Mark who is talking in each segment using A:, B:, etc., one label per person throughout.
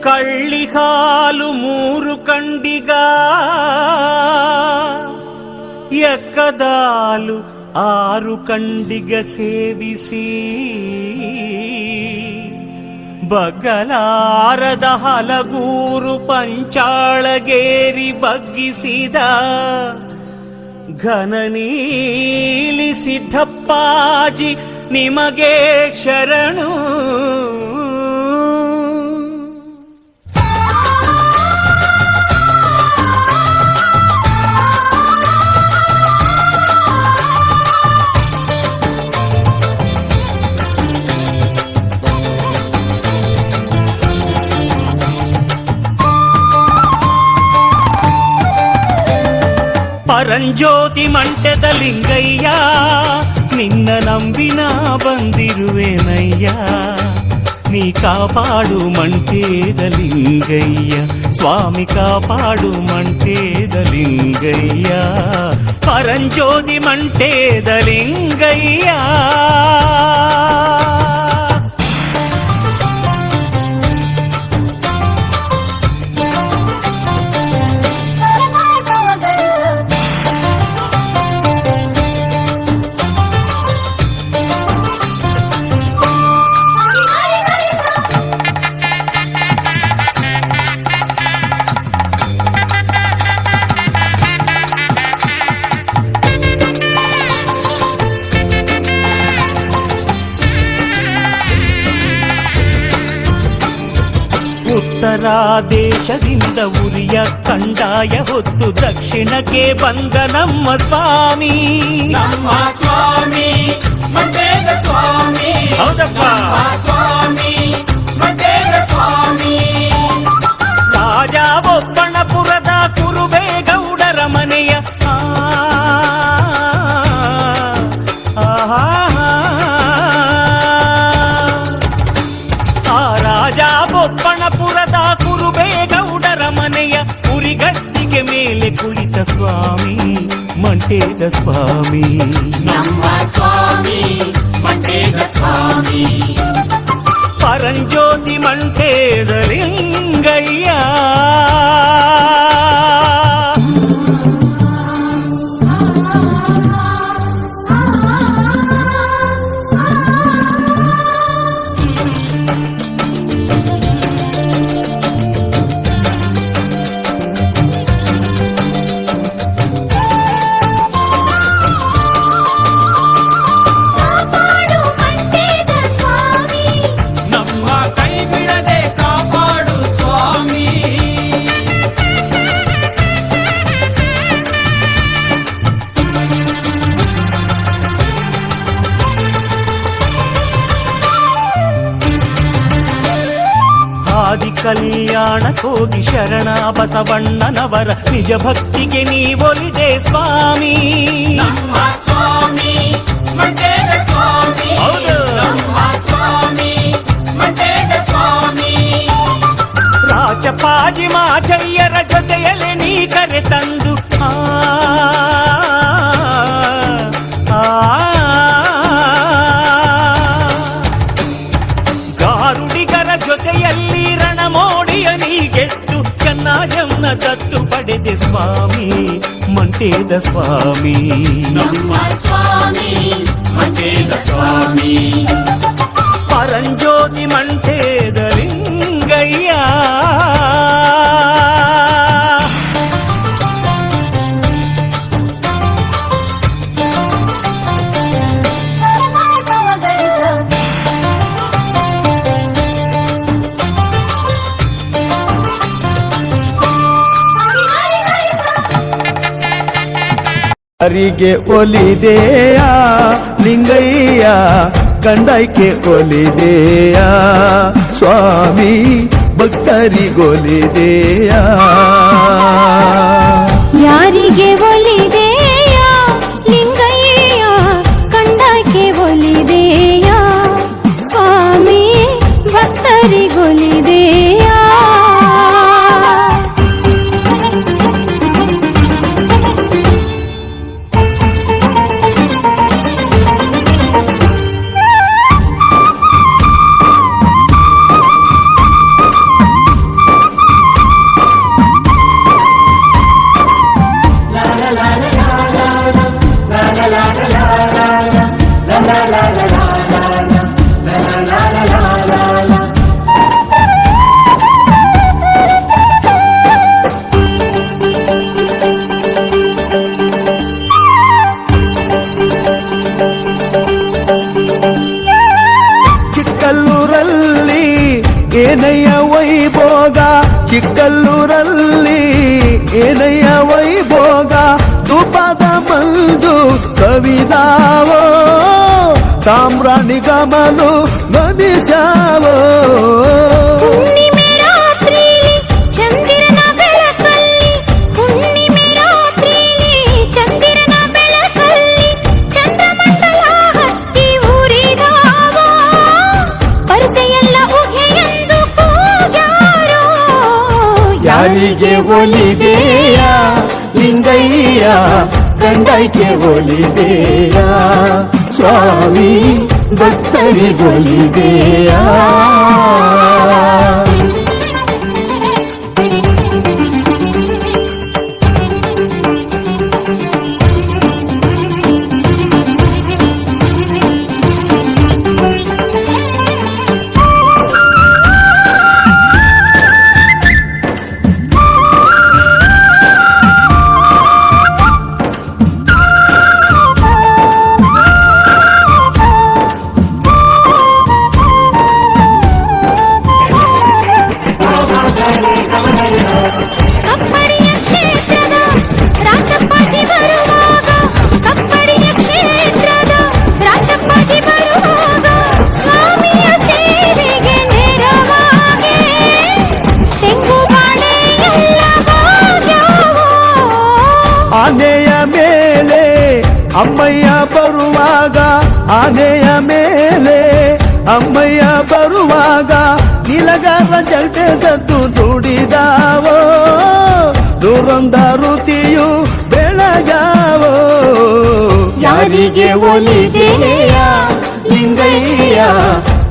A: ಕಳ್ಳಿ ಹಾಲು 3 ಕಂಡಿಗ, ಎಕ್ಕದಾಲು 6 ಕಂಡಿಗ ಸೇವಿಸಿ, ಬಗ್ಗಲಾರದ ಹಲಗೂರು ಪಂಚಾಳಗೇರಿ ಬಗ್ಗಿಸಿದ ಘನನೀಲಿ ಸಿದ್ದಪ್ಪಾಜಿ ನಿಮಗೆ ಶರಣು. ಪರಂಜ್ಯೋತಿ ಮಂಟೆದ ಲಿಂಗಯ್ಯ, ನಿನ್ನ ನಂಬಿನ ಬಂದಿರುವೆನಯ್ಯ, ನೀ ಕಾಪಾಡು ಮಂಟೇದ ಲಿಂಗಯ್ಯ, ಸ್ವಾಮಿ ಕಾಪಾಡು ಮಂಟೇದ ಲಿಂಗಯ್ಯ, ಪರಂಜ್ಯೋತಿ ಮಂಟೇದ ಲಿಂಗಯ್ಯ. ಉತ್ತರ ದೇಶದಿಂದ ಉರಿಯ ಕಂಡಾಯ ಹೊತ್ತು ದಕ್ಷಿಣಕ್ಕೆ ಬಂದ ನಮ್ಮ ಸ್ವಾಮಿ,
B: ನಮ್ಮ ಸ್ವಾಮಿ ಮಂಟೇದ ಸ್ವಾಮಿ,
A: ಹೌದಪ್ಪ
B: ಸ್ವಾಮಿ ಮಂಟೇದ ಸ್ವಾಮಿ.
A: ರಾಜ ಬೊಪ್ಪಣಪುರದ ಕುರುಬೇಗೌಡರ ಮನೆಯ ಬೊಪ್ಪಣಪುರದ ಕುರುಬೇಗೌಡರ ಮನೆಯ ಉರಿಗಟ್ಟಿಗೆ ಮೇಲೆ ಕುಳಿತ ಸ್ವಾಮಿ ಮಂಟೇದ ಸ್ವಾಮಿ,
B: ನಮ್ಮ ಸ್ವಾಮಿ ಮಂಟೇದ ಸ್ವಾಮಿ,
A: ಪರಂಜ್ಯೋತಿ ಮಂಟೇದ ಲಿಂಗಯ್ಯ. ಆದಿ ಕಲ್ಯಾಣಕ್ಕೋಗಿ ಶರಣ ಬಸವಣ್ಣನವರ ನಿಜ ಭಕ್ತಿಗೆ ನೀವೊಲಿದೆ ಸ್ವಾಮಿ,
B: ನಮ್ಮ ಸ್ವಾಮಿ ಮಂಟೇದ ಸ್ವಾಮಿ,
A: ಹೌದು
B: ನಮ್ಮ ಸ್ವಾಮಿ ಮಂಟೇದ ಸ್ವಾಮಿ.
A: ರಾಜಪಾಜಿ ಮಾಚಯ್ಯರ ಜೊತೆಯಲ್ಲಿ ನೀ ಕರೆ ತಂದು ಗಾರುಡಿಗರ ಜೊತೆಯಲ್ಲಿ ರಣಮೋಡಿಯ ನೀ ಗೆದ್ದು ಚೆನ್ನಾಜನ್ನ ದತ್ತು ಪಡೆದೆ ಸ್ವಾಮಿ ಮಂಟೇದ ಸ್ವಾಮಿ,
B: ನಮ್ಮ ಸ್ವಾಮಿ ಮಂಟೇದ ಸ್ವಾಮಿ,
A: ಪರಂಜ್ಯೋತಿ ಮಂಟೇದ ಲಿಂಗಯ್ಯ.
C: ಹರಿಗೆ ಒಲಿದೆಯ ಲಿಂಗಯ್ಯ, ಕಂಡೈಕೆ ಒಲಿದೆಯ ಸ್ವಾಮಿ, ಭಕ್ತರಿಗೊಲಿದೆಯ.
D: ಯಾರಿಗೆ ಒಲಿದೆಯ ಲಿಂಗಯ್ಯ, ಕಂಡೈಕೆ ಒಲಿದೆಯ ಸ್ವಾಮಿ, ಭಕ್ತರಿಗೊಲಿದೆಯ.
C: ಏನಯ್ಯ ವೈಭೋಗ ಚಿಕ್ಕಲ್ಲೂರಲ್ಲಿ ಏನಯ್ಯ ವೈಭೋಗ ತುಪದ ಮಂಜು ಕವಿದಾವೋ ಸಾಮ್ರಾಣಿ ಗಮನು ಗಮಿಸಾವೋ
D: ಹುಣ್ಣಿಮೆ ರಾತ್ರಿಲಿ ಚಂದಿರನ ಬೆಳಕಲ್ಲಿ ಹುಣ್ಣಿಮೆ ರಾತ್ರಿಲಿ ಚಂದಿರನ ಬೆಳಕಲ್ಲಿ ಚಂದ್ರಮಂಡಲ ಹತ್ತಿ ಉರಿದಾವೋ ಪರಸೆಯೆಲ್ಲ ಉಘೆಯೆಂದು ಕೂಗ್ಯಾರೋ
C: ಯಾರಿಗೆ ಒಲಿದೆಯ ಲಿಂಗಯ್ಯ ಕಂಡೈಕೆ ಒಲಿದೆಯ ಸ್ವಾಮಿ ಭಕ್ತರಿಗೊಲಿದೆಯ
D: ಕಪ್ಪಡಿಯ ಕ್ಷೇತ್ರದ ರಾಜಪ್ಪಾಜಿ ಬರುವಾಗ ಕಪ್ಪಡಿಯ ಕ್ಷೇತ್ರದ ರಾಜಪ್ಪಾಜಿ ಬರುವಾಗ ಸ್ವಾಮಿಯ ಸೇವೆಗೆ ನೆರವಾಗಿ ತೆಂಗು ಬಾಳೆ ಎಲ್ಲ ಭಾಗ್ಯವೋ
C: ಆನೆಯ ಮೇಲೆ ಅಮ್ಮಯ್ಯ ಬರುವಾಗ ಆನೆಯ ಮೇಲೆ ಅಮ್ಮಯ್ಯ ಬರುವಾಗ ನಿಲಗಾರ ಜಲ್ಟೆ ಸದ್ದು ದುಡಿದಾವೋ ದುರಂದ ಋತಿಯು ಬೆಳಗಾವೋ ಯಾರಿಗೆ ಒಲಿದೆಯ ಲಿಂಗಯ್ಯ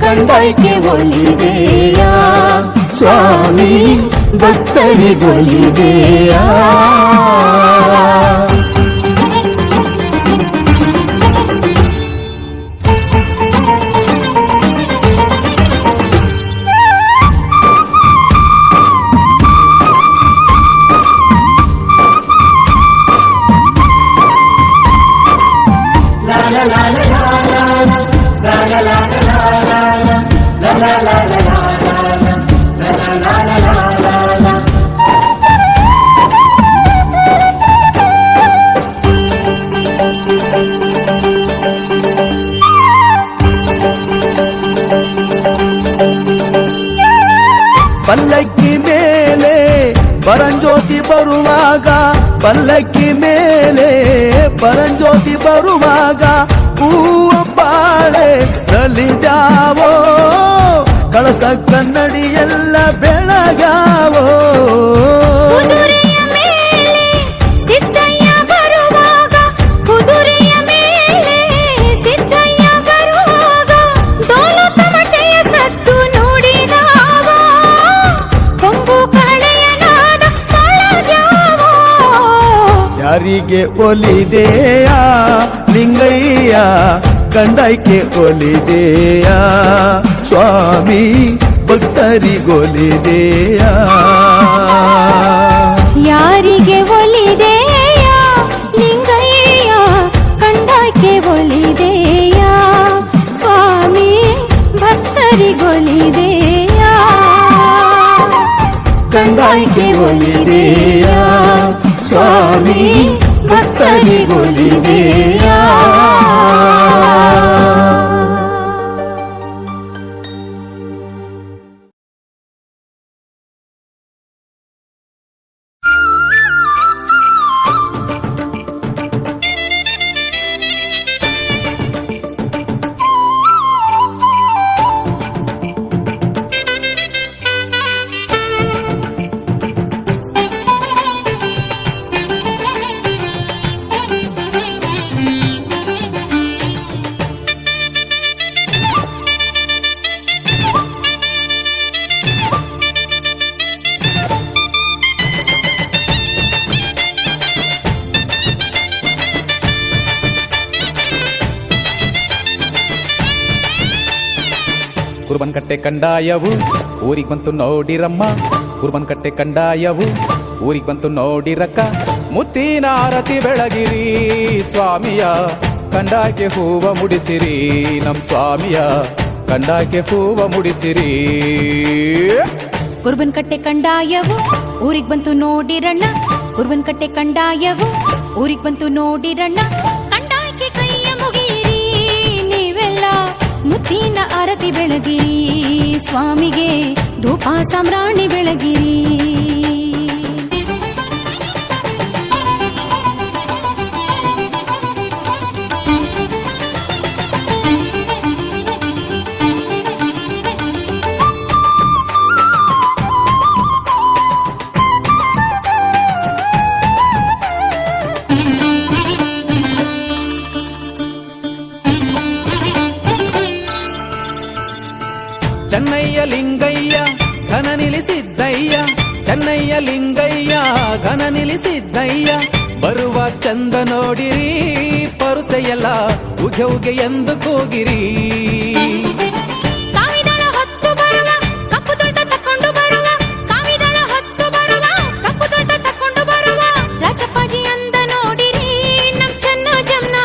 C: ಕಂಡೈಕೆ ಒಲಿದೆಯ ಸ್ವಾಮಿ ಭಕ್ತರಿಗೊಲಿದೆಯ ಪಲ್ಲಕ್ಕಿ ಮೇಲೆ ಪರಂಜ್ಯೋತಿ ಬರುವಾಗ ಪಲ್ಲಕ್ಕಿ ಮೇಲೆ ಪರಂಜ್ಯೋತಿ ಬರುವಾಗ ಹೂವ ಬಾಳೆ ನಲಿದಾವೋ ಕಳಸ ಕನ್ನಡಿ ಎಲ್ಲ ಬೆಳಗಾವೋ
D: ಕುದುರೆಯ ಮೇಲೆ ಸಿದ್ದಯ್ಯ ಬರುವಾಗ ಕುದುರೆಯ ಮೇಲೆ ಸಿದ್ದಯ್ಯ ಬರುವಾಗ ಡೋಲು ತಮಟೆಯ ಸದ್ದು ನುಡಿದಾವೋ ಕೊಂಬು ಕಳೆಯ ನಾದ ಮೊಳಗ್ಯಾವೋ
C: ಯಾರಿಗೆ ಒಲಿದೆಯ ಲಿಂಗಯ್ಯ ಕಂಡೈಕೆ ಒಲಿದೆಯ ಸ್ವಾಮಿ ಭಕ್ತರಿಗೊಲಿದೆಯ
D: ಯಾರಿಗೆ ಒಲಿದೆಯ ಲಿಂಗಯ್ಯ ಕಂಡಕ್ಕೆ ಒಲಿದೆಯ ಸ್ವಾಮಿ ಭಕ್ತರಿಗೊಲಿದೆಯ
C: ಕಂಡೈಕೆ ಒಲಿದೆಯ ಸ್ವಾಮಿ ಭಕ್ತರಿಗೊಲಿದೆಯ
E: ಕುರುಬನ್ಕಟ್ಟೆ ಕಂಡಾಯವು ಊರಿಗೆ ಬಂತು ನೋಡಿರಮ್ಮ, ಕುರುಬನ್ಕಟ್ಟೆ ಕಂಡಾಯವು ಊರಿಗೆ ಬಂತು ನೋಡಿರಕ್ಕ. ಮುತ್ತಿನ ಆರತಿ ಬೆಳಗಿರಿ ಸ್ವಾಮಿಯ, ಕಂಡಾಗೆ ಹೂವ ಮುಡಿಸಿರಿ ನಮ್ ಸ್ವಾಮಿಯ, ಕಂಡಾಕೆ ಹೂವ ಮುಡಿಸಿರಿ.
D: ಕುರುಬನ್ ಕಟ್ಟೆ ಕಂಡಾಯವು ಊರಿಗ್ ಬಂತು ನೋಡಿರಣ್ಣ, ಕುರುಬನ್ ಕಟ್ಟೆ ಕಂಡಾಯವು ಊರಿಗ್ ಬಂತು ನೋಡಿರಣ್ಣ. ಕಂಡಾಯಕ್ಕೆ ಕೈಯ ಮುಗಿಯಿರಿ ನೀವೆಲ್ಲ, ಮುತ್ತಿನ ಆರತಿ ಬೆಳಗಿರಿ ಸ್ವಾಮಿಗೆ ಧೂಪ ಸಾಮ್ರಾಣಿ ಬೆಳಗಿರಿ.
E: ಚೆನ್ನಯ್ಯ ಲಿಂಗಯ್ಯ ಘನ ನಿಲ್ಲಿಸಿದ್ದಯ್ಯ, ಚೆನ್ನಯ್ಯ ಲಿಂಗಯ್ಯ ಘನ ನಿಲ್ಲಿಸಿದ್ದಯ್ಯ. ಬರುವ ಚಂದ ನೋಡಿರಿ ಪರುಸೆಯಲ್ಲ ಉಗೆ ಉಗೆ ಎಂದು ಕೂಗಿರಿ.
D: ಕಾವಿದಳ ಹೊತ್ತು ಬರುವ ಕಪ್ಪು ತೊಳ್ತ ತಕೊಂಡು ಬರುವ, ಕಾವಿದಳ ಹೊತ್ತು ಬರುವ ಕಪ್ಪು ತೊಳ್ತ ತಕೊಂಡು ಬರುವ. ರಾಜಪ್ಪಾಜಿ ಅಂದ ನೋಡಿರಿ ನಮ್ ಚೆನ್ನ ಜಮ್ನ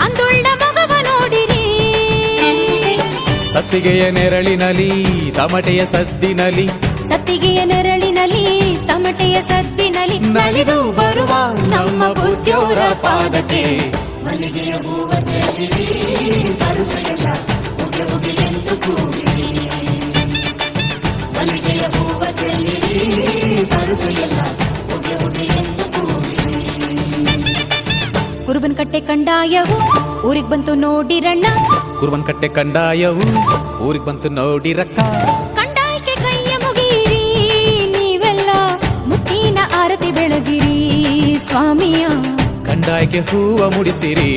D: ಅಂದುಳ್ಳ ಮಗವ ನೋಡಿರಿ.
E: ಸತ್ತಿಗೆಯ ನೆರಳಿನಲಿ ತಮಟೆಯ ಸದ್ದಿನಲಿ,
D: ಸತ್ತಿಗೆಯ ನೆರಳಿನಲ್ಲಿ ತಮಟೆಯ ಸದ್ದಿನಲ್ಲಿ ನಲಿದು ಬರುವ ನಮ್ಮ ಬುದ್ಧಿಯವರ ಪಾದಕ್ಕೆ.
B: ಮಲ್ಲಿಗೆಯ ಹೂವ ಚೆಲ್ಲಿರಿ ಪರುಸೆಯಲ್ಲ ಉಗೆ ಉಗೆ ಎಂದು ಕೂಗಿರಿ. ಮಲ್ಲಿಗೆಯ ಹೂವ ಚೆಲ್ಲಿರಿ ಪರುಸೆಯಲ್ಲ ಉಗೆ ಉಗೆ ಎಂದು ಕೂಗಿರಿ.
D: ಕುರುಬನ್ ಕಟ್ಟೆ ಕಂಡಾಯವು ಊರಿಗ್ ಬಂತು ನೋಡಿರಣ್ಣ,
E: ಕುರುಬನ್ ಕಟ್ಟೆ ಕಂಡಾಯವು ಊರಿಗೆ ಬಂತು ನೋಡಿರಕ್ಕ.
D: ಕಂಡಾಯಕ್ಕೆ ಕೈಯ ಮುಗಿಯಿರಿ ನೀವೆಲ್ಲ, ಮುತ್ತಿನ ಆರತಿ ಬೆಳಗಿರಿ ಸ್ವಾಮಿಯ
E: ಕಂಡಾಯಕ್ಕೆ ಹೂವ ಮುಡಿಸಿರಿ.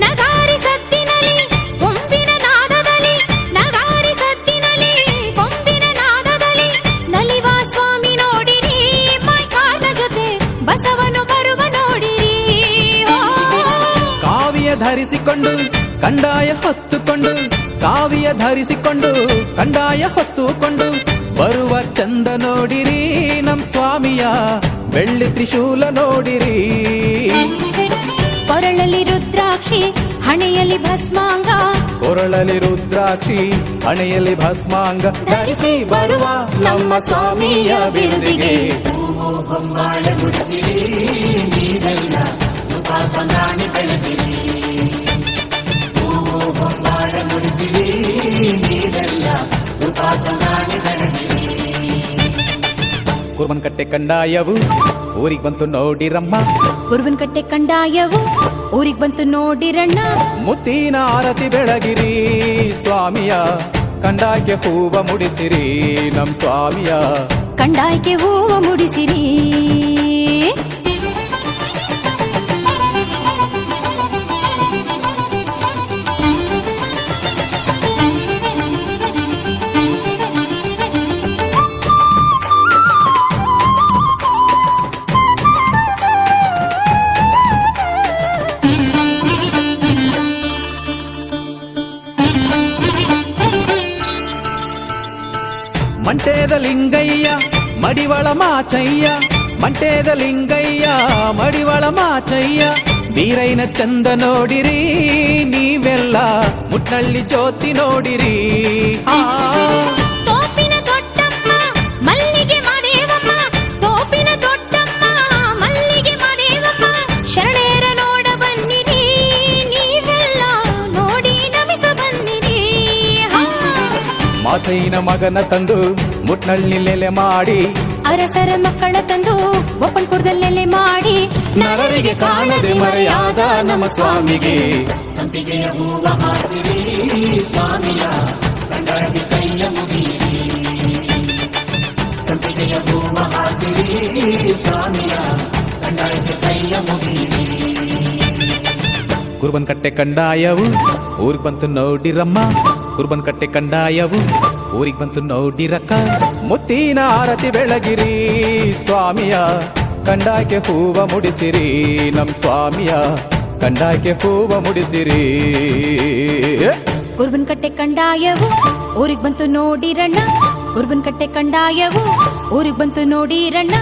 D: ನಗಾರಿ ಸದ್ದಿನಲಿ ಕೊಂಬಿನ ನಾದದಲ್ಲಿ, ನಗಾರಿ ಸದ್ದಿನಲಿ ಕೊಂಬಿನ ನಾದದಲ್ಲಿ ನಲಿವ ಸ್ವಾಮಿ ನೋಡಿರಿ. ಮೈಕಾಲ ಜೊತೆ ಬಸವನು ಬರುವ ನೋಡಿರಿ.
E: ಕಾವಿಯ ಧರಿಸಿಕೊಂಡು ಕಂಡಾಯ ಹೊತ್ತುಕೊಂಡು, ಕಾವಿಯ ಧರಿಸಿಕೊಂಡು ಕಂಡಾಯ ಹೊತ್ತುಕೊಂಡು ಬರುವ ಚಂದ ನೋಡಿರಿ ನಮ್ ಸ್ವಾಮಿಯ ಬೆಳ್ಳಿ ತ್ರಿಶೂಲ ನೋಡಿರಿ.
D: ಕೊರಳಲ್ಲಿ ರುದ್ರಾಕ್ಷಿ ಹಣೆಯಲ್ಲಿ ಭಸ್ಮಾಂಗ,
E: ಕೊರಳಲ್ಲಿ ರುದ್ರಾಕ್ಷಿ ಹಣೆಯಲ್ಲಿ ಭಸ್ಮಾಂಗ
D: ಧರಿಸಿ ಬರುವ ನಮ್ಮ ಸ್ವಾಮಿಯ ಬಿರುದಿಗೆ.
B: ಹೂವು ಹೊಂಬಾಳೆ ಮುಡಿಸಿರಿ ನೀವೆಲ್ಲ ಧೂಪ ಸಾಮ್ರಾಣಿ ಬೆಳಗಿರಿ. ಹೂವು ಹೊಂಬಾಳೆ ಮುಡಿಸಿರಿ ನೀವೆಲ್ಲ ಧೂಪ ಸಾಮ್ರಾಣಿ ಬೆಳಗಿರಿ.
E: ಕುರುಬನ್ ಕಟ್ಟೆ ಕಂಡಾಯವು ಊರಿಗೆ ಬಂತು ನೋಡಿರಮ್ಮ,
D: ಕುರುಬನ್ ಕಟ್ಟೆ ಕಂಡಾಯವು ಊರಿಗ್ ಬಂತು ನೋಡಿರಣ್ಣ.
E: ಮುತ್ತಿನ ಆರತಿ ಬೆಳಗಿರಿ ಸ್ವಾಮಿಯ ಕಂಡಾಯಕ್ಕೆ ಹೂವ ಮುಡಿಸಿರಿ ನಮ್ ಸ್ವಾಮಿಯ.
D: ಕಂಡಾಯಕ್ಕೆ ಹೂವ ಮುಡಿಸಿರಿ.
E: ಮಂಟೇದ ಲಿಂಗಯ್ಯ ಮಡಿವಳ ಮಾಚಯ್ಯ, ಮಂಟೇದ ಲಿಂಗಯ್ಯ ಮಡಿವಳ ಮಾಚಯ್ಯ. ಬೀರೈನ ಚಂದ ನೋಡಿರಿ ನೀವೆಲ್ಲ, ಮುಟ್ನಳ್ಳಿ ಜ್ಯೋತಿ ನೋಡಿರಿ.
D: ತೋಪಿನ ದೊಡ್ಡಮ್ಮ ಮಲ್ಲಿಗೆ ಮಾದೇವಮ್ಮ, ತೋಪಿನ ದೊಡ್ಡಮ್ಮ ಮಲ್ಲಿಗೆ ಮಾದೇವಮ್ಮ. ಶರಣೇರ ನೋಡ ಬನ್ನಿರಿ ನೀವೆಲ್ಲ, ನೋಡಿ ನಮಿಸ ಬನ್ನಿರಿ.
E: ಮಾತೈನ ಮಗನ ತಂದು ಮುಟ್ನಳ್ಳಿ ನೆಲೆ ಮಾಡಿ,
D: ಅರಸರ ಮಕ್ಕಳ ತಂದು ಒಪ್ಪನ್ಪುರದಲ್ಲೆಲೆ ಮಾಡಿ.
E: ನರರಿಗೆ ಕಾಣದೆ ಮರೆಯಾದ ನಮ್ಮ ಸ್ವಾಮಿಗೆ.
B: ಸಂಪಿಗೆಯ ಹೂವ ಹಾಸಿರಿ ಸ್ವಾಮಿಯ ಕಂಡಾಯಕ್ಕೆ ಕೈಯ ಮುಗಿಯಿರಿ. ಸಂಪಿಗೆ ಜೊತೆಯ ಹೋಮ ಹಾಸಿರಿ ಸ್ವಾಮಿಯ ಕಂಡಾಯಕ್ಕೆ ಕೈಯ ಮುಗಿಯಿರಿ.
E: ಕುರುಬನ್ ಕಟ್ಟೆ ಕಂಡಾಯವು ಊರಿಗೆ ಬಂತು ನೋಡಿರಮ್ಮ, ಕುರುಬನ್ ಕಟ್ಟೆ ಕಂಡಾಯವು ಊರಿಗೆ ಬಂತು ನೋಡಿರಕ್ಕ. ಮುತ್ತಿನ ಆರತಿ ಬೆಳಗಿರಿ ಸ್ವಾಮಿಯ ಕಂಡಾಯಕ್ಕೆ ಹೂವ ಮುಡಿಸಿರಿ, ನಮ್ ಸ್ವಾಮಿಯ ಕಂಡಾಯಕ್ಕೆ ಹೂವ ಮುಡಿಸಿರಿ.
D: ಕುರುಬನ್ ಕಟ್ಟೆ ಕಂಡಾಯವು ಊರಿಗೆ ಬಂತು ನೋಡಿರಣ್ಣ, ಕುರುಬನ್ ಕಟ್ಟೆ ಕಂಡಾಯವು ಊರಿಗೆ ಬಂತು ನೋಡಿರಣ್ಣ.